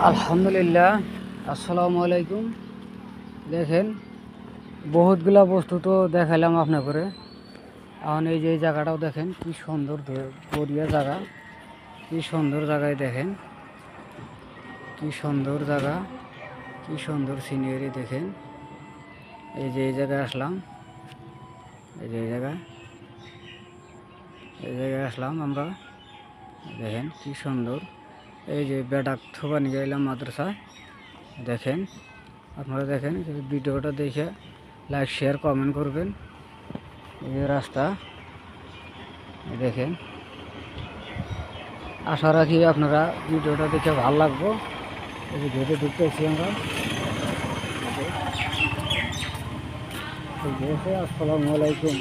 আলহামদুলিল্লাহ, আসসালামু আলাইকুম। দেখেন বহুতগুলা বস্তু তো দেখাইলাম আপনার করে। এখন এই যে এই জায়গাটাও দেখেন কি সুন্দর বড়িয়া জায়গা, কি সুন্দর জায়গায় দেখেন, কি সুন্দর জায়গা, কি সুন্দর সিনারি দেখেন। এই যে এই জায়গায় আসলাম, এই যে এই জায়গায় আসলাম আমরা। দেখেন কি সুন্দর। এই যে বেডাক থোবা নিয়ে গেলাম মাদ্রাসা। দেখেন আপনারা দেখেন ভিডিওটা দেখে লাইক শেয়ার কমেন্ট করবেন। এই যে রাস্তা দেখেন, আশা রাখি আপনারা ভিডিওটা দেখে ভালো লাগবো। এই যে ঘেটে ঢুকতেছি আমরা। আসসালামু আলাইকুম।